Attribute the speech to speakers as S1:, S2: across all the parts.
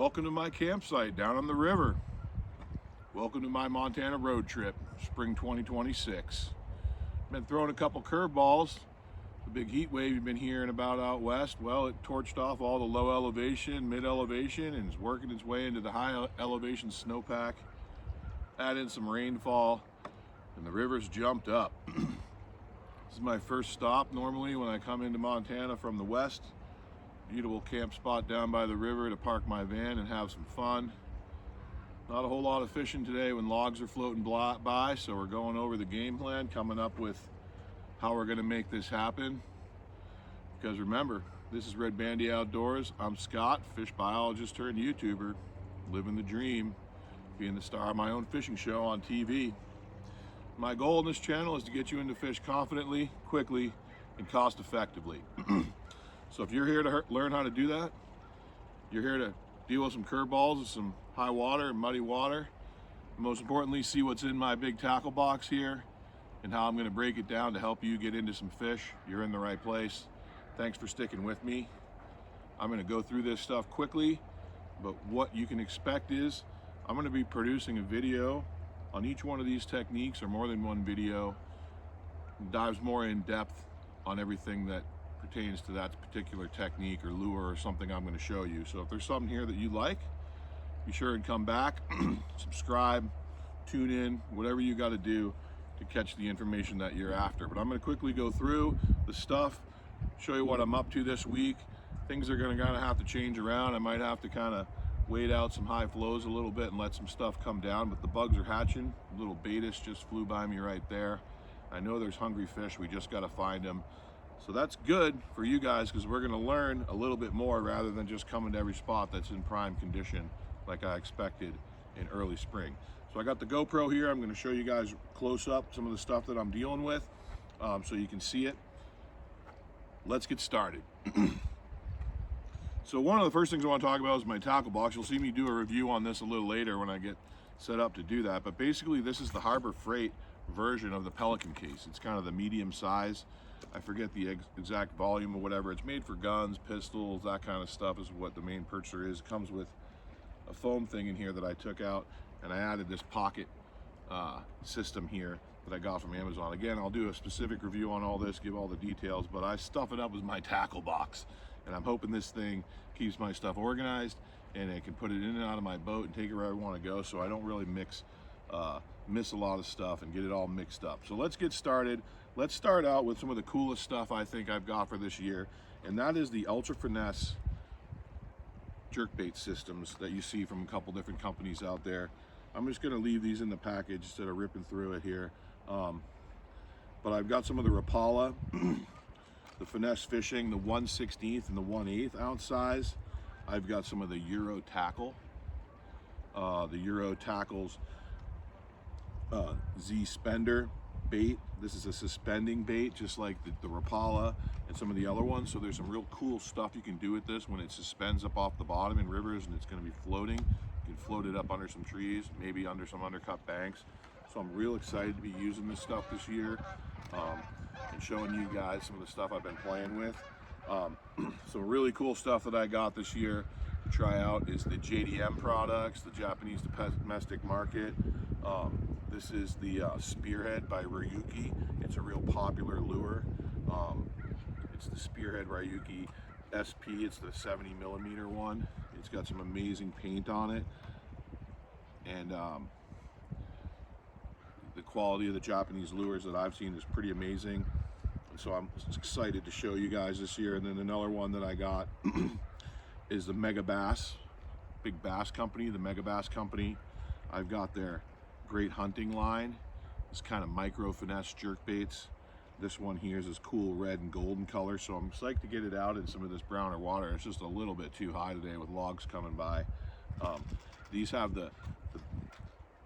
S1: Welcome to my campsite down on the river. Welcome to my Montana road trip, spring 2026. Been throwing a couple curveballs. The big heat wave you've been hearing about out west, well, it torched off all the low elevation, mid elevation, and is working its way into the high elevation snowpack. Add in some rainfall, and the river's jumped up. This is my first stop normally when I come into Montana from the west. Beautiful camp spot down by the river to park my van and have some fun. Not a whole lot of fishing today when logs are floating by, so we're going over the game plan, coming up with how we're going to make this happen. Because remember, this is Red Bandy Outdoors. I'm Scott, fish biologist turned YouTuber, living the dream, being the star of my own fishing show on TV. My goal in this channel is to get you into fish confidently, quickly, and cost effectively. So if you're here to learn how to do that, you're here to deal with some curveballs and some high water and muddy water, and most importantly, see what's in my big tackle box here and how I'm going to break it down to help you get into some fish, you're in the right place. Thanks for sticking with me. I'm going to go through this stuff quickly, but what you can expect is I'm going to be producing a video on each one of these techniques, or more than one video, dives more in depth on everything that pertains to that particular technique or lure or something I'm going to show you. So if there's something here that you like, be sure and come back, subscribe, tune in, whatever you got to do to catch the information that you're after. But I'm going to quickly go through the stuff, show you what I'm up to this week. Things are going to kind of have to change around. I might have to kind of wait out some high flows a little bit and let some stuff come down, but the bugs are hatching. Little Baetis just flew by me right there. I know there's hungry fish, we just got to find them. So that's good for you guys, because we're going to learn a little bit more rather than just coming to every spot that's in prime condition like I expected in early spring. So I got the GoPro here. I'm going to show you guys close up some of the stuff that I'm dealing with, so you can see it. Let's get started. So one of the first things I want to talk about is my tackle box. You'll see me do a review on this a little later when I get set up to do that. But basically this is the Harbor Freight version of the Pelican case. It's kind of the medium size. I forget the exact volume or whatever. It's made for guns, pistols, that kind of stuff is what the main purchaser is. It comes with a foam thing in here that I took out, and I added this pocket system here that I got from Amazon. Again, I'll do a specific review on all this, give all the details, but I stuff it up with my tackle box, and I'm hoping this thing keeps my stuff organized and I can put it in and out of my boat and take it where I want to go, so I don't really miss a lot of stuff and get it all mixed up. So let's get started. Let's start out with some of the coolest stuff I think I've got for this year, and that is the Ultra Finesse jerkbait systems that you see from a couple different companies out there. I'm just going to leave these in the package instead of ripping through it here. But I've got some of the Rapala, the Finesse Fishing, the 1/16 and the 1/8 ounce size. I've got some of the Euro Tackle, the Euro Tackles Z Spender bait. This is a suspending bait, just like the Rapala and some of the other ones. So there's some real cool stuff you can do with this when it suspends up off the bottom in rivers and it's going to be floating. You can float it up under some trees, maybe under some undercut banks. So I'm real excited to be using this stuff this year, and showing you guys some of the stuff I've been playing with. Some really cool stuff that I got this year to try out is the JDM products, the Japanese domestic market. This is the Spearhead by Ryuki. It's a real popular lure. It's the Spearhead Ryuki SP. It's the 70 millimeter one. It's got some amazing paint on it, and the quality of the Japanese lures that I've seen is pretty amazing. And so I'm excited to show you guys this year. And then another one that I got is the Mega Bass, big bass company, the Mega Bass Company. I've got their Great Hunting line. It's kind of micro finesse jerk baits. This one here is this cool red and golden color, so I'm psyched to get it out in some of this browner water. It's just a little bit too high today with logs coming by. These have the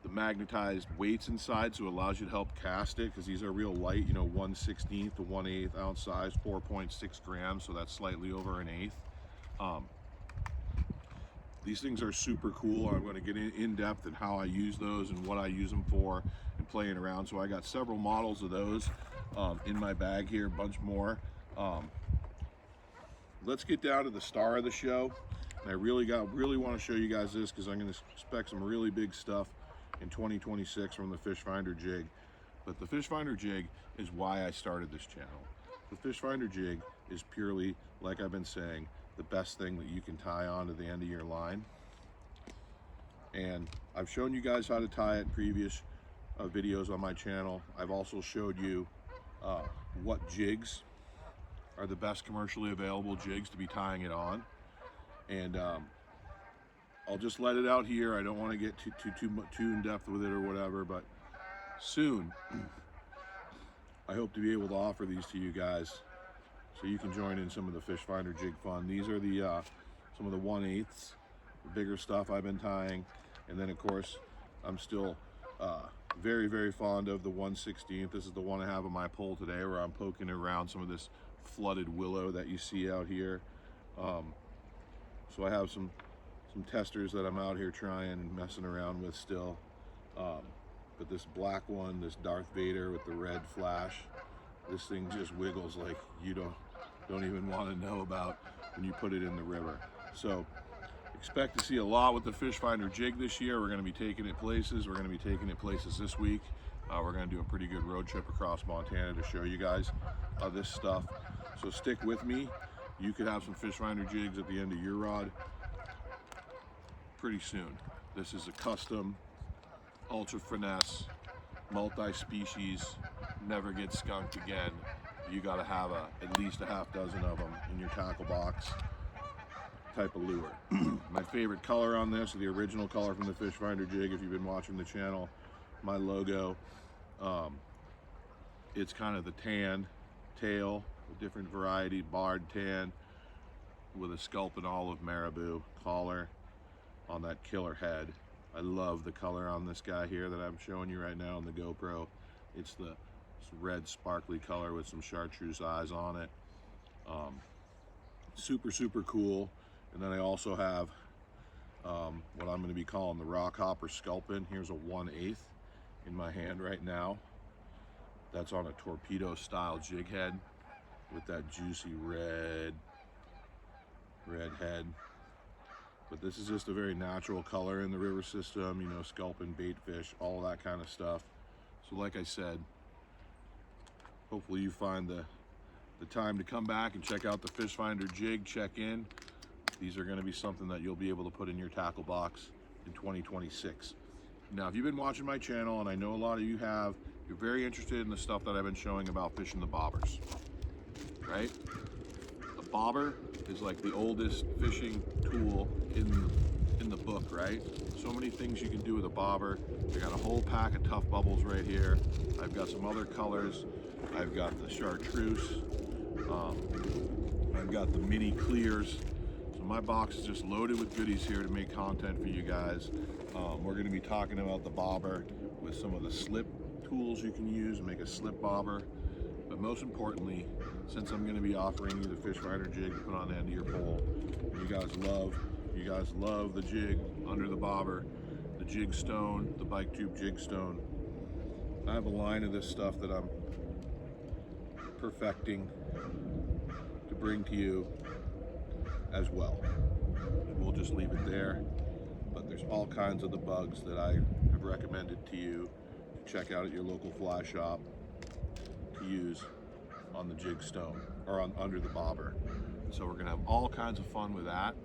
S1: magnetized weights inside, so it allows you to help cast it, because these are real light, you know, 1/16 to 1/8 ounce size, 4.6 grams, so that's slightly over an eighth. These things are super cool. I'm going to get in depth in how I use those and what I use them for and playing around. So I got several models of those in my bag here, a bunch more. Let's get down to the star of the show, And I really want to show you guys this because I'm going to expect some really big stuff in 2026 from the Fish Finder jig. But the Fish Finder jig is why I started this channel. The Fish Finder jig is purely, like I've been saying, the best thing that you can tie on to the end of your line. And I've shown you guys how to tie it in previous videos on my channel. I've also showed you what jigs are the best commercially available jigs to be tying it on. And I'll just let it out here. I don't want to get too in depth with it or whatever, but soon I hope to be able to offer these to you guys so you can join in some of the Fish Finder jig fun. These are the some of the 1/8, the bigger stuff I've been tying. And then of course I'm still very, very fond of the 1/16. This is the one I have on my pole today, where I'm poking around some of this flooded willow that you see out here. So I have some testers that I'm out here trying and messing around with still. But this black one, this Darth Vader with the red flash, this thing just wiggles like you don't even want to know about when you put it in the river. So expect to see a lot with the Fish Finder jig this year. We're going to be taking it places. We're going to be taking it places this week. We're going to do a pretty good road trip across Montana to show you guys this stuff. So stick with me. You could have some Fish Finder jigs at the end of your rod pretty soon. This is a custom, ultra finesse, multi-species, never get skunked again. You got to have at least a half dozen of them in your tackle box type of lure. My favorite color on this, the original color from the Fish Finder jig, if you've been watching the channel, my logo, it's kind of the tan tail, a different variety, barred tan with a sculpin olive marabou collar on that killer head. I love the color on this guy here that I'm showing you right now on the GoPro. It's the red sparkly color with some chartreuse eyes on it. Super, super cool. And then I also have what I'm going to be calling the Rock Hopper Sculpin. Here's a 1/8 in my hand right now. That's on a torpedo style jig head with that juicy red head. But this is just a very natural color in the river system, you know, sculpin, bait fish, all that kind of stuff. So like I said, hopefully you find the time to come back and check out the Fish Finder jig, check in. These are going to be something that you'll be able to put in your tackle box in 2026. Now, if you've been watching my channel, and I know a lot of you have, you're very interested in the stuff that I've been showing about fishing the bobbers, right? The bobber is like the oldest fishing tool in the book, right? So many things you can do with a bobber. I got a whole pack of Tough Bubbles right here. I've got some other colors. I've got the chartreuse. I've got the mini clears. So my box is just loaded with goodies here to make content for you guys. We're going to be talking about the bobber with some of the slip tools you can use to make a slip bobber. But most importantly, since I'm going to be offering you the Fish Finder jig to put on the end of your pole, you guys love the jig under the bobber, the jig stone, the bike tube jig stone. I have a line of this stuff that I'm perfecting to bring to you as well. We'll just leave it there, but there's all kinds of the bugs that I have recommended to you to check out at your local fly shop to use on the jig stone or on under the bobber. So we're gonna have all kinds of fun with that.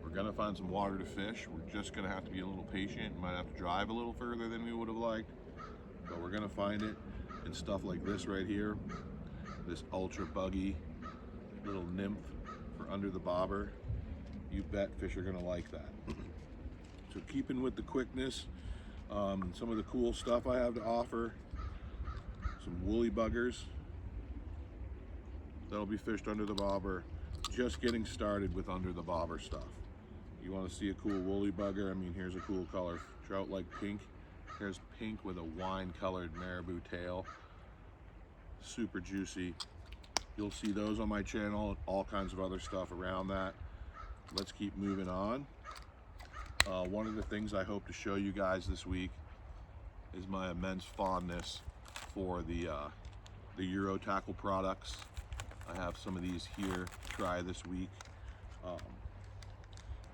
S1: We're gonna find some water to fish. We're just gonna have to be a little patient. Might have to drive a little further than we would have liked, but we're gonna find it. And stuff like this right here, this ultra buggy little nymph for under the bobber, you bet fish are gonna like that. So keeping with the quickness, some of the cool stuff I have to offer, some woolly buggers that'll be fished under the bobber. Just getting started with under the bobber stuff. You want to see a cool woolly bugger? I mean, here's a cool color, trout like pink. Here's pink with a wine colored marabou tail. Super juicy. You'll see those on my channel, all kinds of other stuff around that. Let's keep moving on. One of the things I hope to show you guys this week is my immense fondness for the Euro tackle products. I have some of these here to try this week.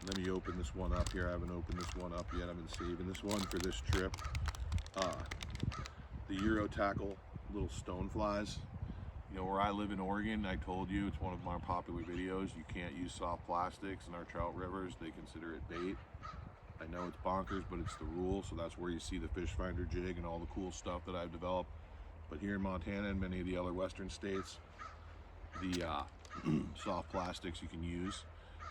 S1: Let me open this one up here. I haven't opened this one up yet. I've been saving this one for this trip. The Euro Tackle little stone flies. You know, where I live in Oregon, I told you, it's one of my popular videos. You can't use soft plastics in our trout rivers. They consider it bait. I know it's bonkers, but it's the rule. So that's where you see the fish finder jig and all the cool stuff that I've developed. But here in Montana and many of the other western states, the soft plastics you can use.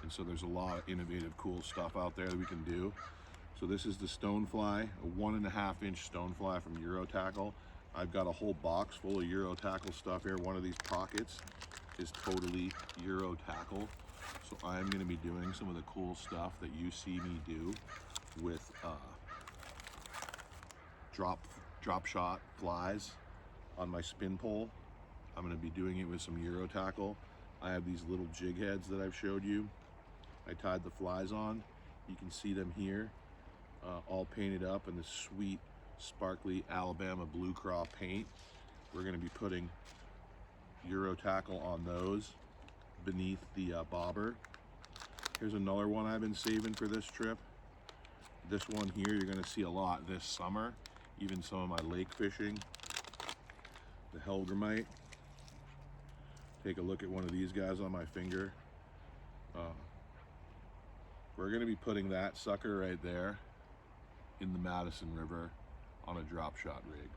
S1: And so there's a lot of innovative, cool stuff out there that we can do. So this is the Stonefly, a 1.5 inch Stonefly from Euro Tackle. I've got a whole box full of Euro Tackle stuff here. One of these pockets is totally Euro Tackle. So I'm gonna be doing some of the cool stuff that you see me do with drop shot flies on my spin pole. I'm gonna be doing it with some Euro Tackle. I have these little jig heads that I've showed you. I tied the flies on. You can see them here, all painted up in this sweet, sparkly Alabama Blue Craw paint. We're gonna be putting Euro Tackle on those beneath the bobber. Here's another one I've been saving for this trip. This one here, you're gonna see a lot this summer, even some of my lake fishing. The Hellgrammite. Take a look at one of these guys on my finger. We're gonna be putting that sucker right there in the Madison River on a drop shot rig.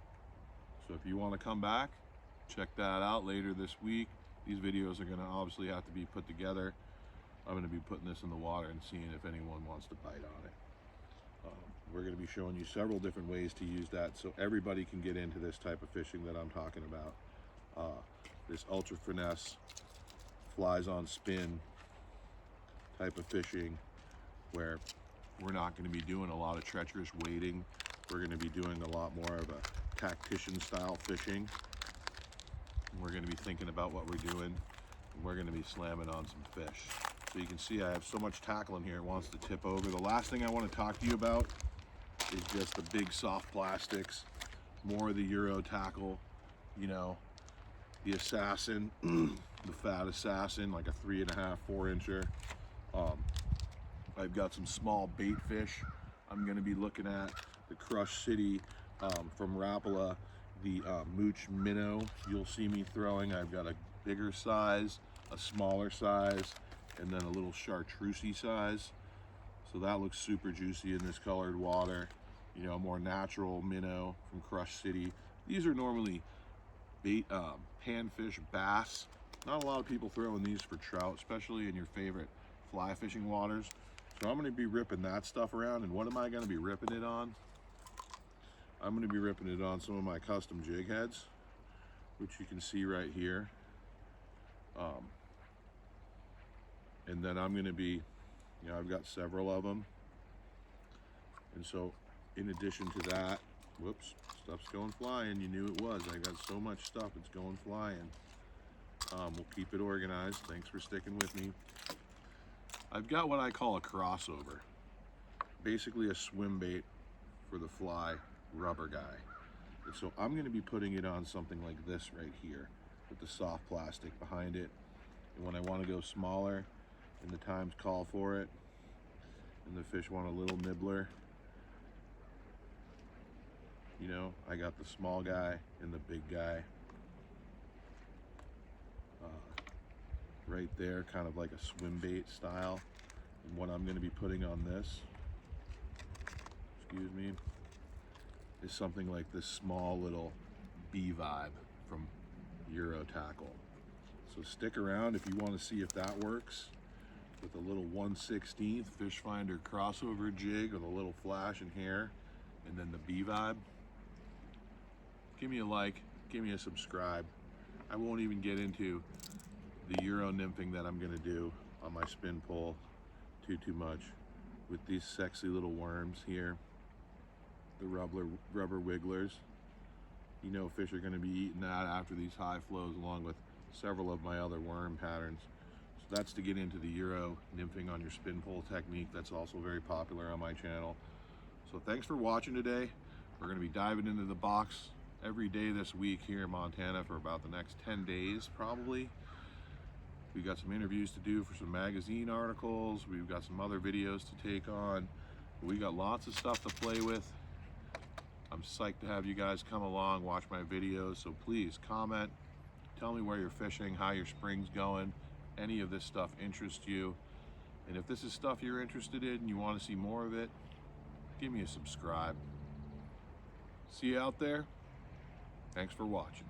S1: So if you wanna come back, check that out later this week. These videos are gonna obviously have to be put together. I'm gonna be putting this in the water and seeing if anyone wants to bite on it. We're gonna be showing you several different ways to use that so everybody can get into this type of fishing that I'm talking about. This ultra finesse, flies on spin type of fishing where we're not going to be doing a lot of treacherous wading. We're going to be doing a lot more of a tactician style fishing. We're going to be thinking about what we're doing, and we're going to be slamming on some fish. So you can see I have so much tackle in here it wants to tip over. The last thing I want to talk to you about is just the big soft plastics, more of the Euro Tackle, you know, the Assassin, the fat Assassin, like a 3.5, 4 incher. I've got some small bait fish. I'm gonna be looking at the Crush City from Rapala, the Mooch Minnow. You'll see me throwing. I've got a bigger size, a smaller size, and then a little chartreusey size. So that looks super juicy in this colored water. You know, more natural minnow from Crush City. These are normally bait, panfish, bass. Not a lot of people throwing these for trout, especially in your favorite fly fishing waters. So I'm gonna be ripping that stuff around, and what am I gonna be ripping it on? I'm gonna be ripping it on some of my custom jig heads, which you can see right here. And then I'm gonna be, you know, I've got several of them. And so in addition to that, whoops, stuff's going flying. You knew it was. I got so much stuff, it's going flying. We'll keep it organized. Thanks for sticking with me. I've got what I call a crossover. Basically a swim bait for the fly rubber guy. And so I'm gonna be putting it on something like this right here with the soft plastic behind it. And when I wanna go smaller and the times call for it, and the fish want a little nibbler, you know, I got the small guy and the big guy right there, kind of like a swim bait style. And what I'm going to be putting on this, excuse me, is something like this small little bee vibe from Euro Tackle. So stick around if you want to see if that works with a little 1/16 fish finder crossover jig with a little flash and hair, and then the bee vibe. Give me a like, give me a subscribe. I won't even get into the Euro nymphing that I'm gonna do on my spin pole too much with these sexy little worms here, the rubber wigglers. You know, fish are gonna be eating that after these high flows, along with several of my other worm patterns. So that's to get into the Euro nymphing on your spin pole technique. That's also very popular on my channel. So thanks for watching today. We're gonna be diving into the box every day this week here in Montana for about the next 10 days probably. We've got some interviews to do for some magazine articles. We've got some other videos to take on. We got lots of stuff to play with. I'm psyched to have you guys come along, watch my videos. So please comment, tell me where you're fishing, how your spring's going, any of this stuff interests you. And if this is stuff you're interested in and you want to see more of it, give me a subscribe. See you out there. Thanks for watching.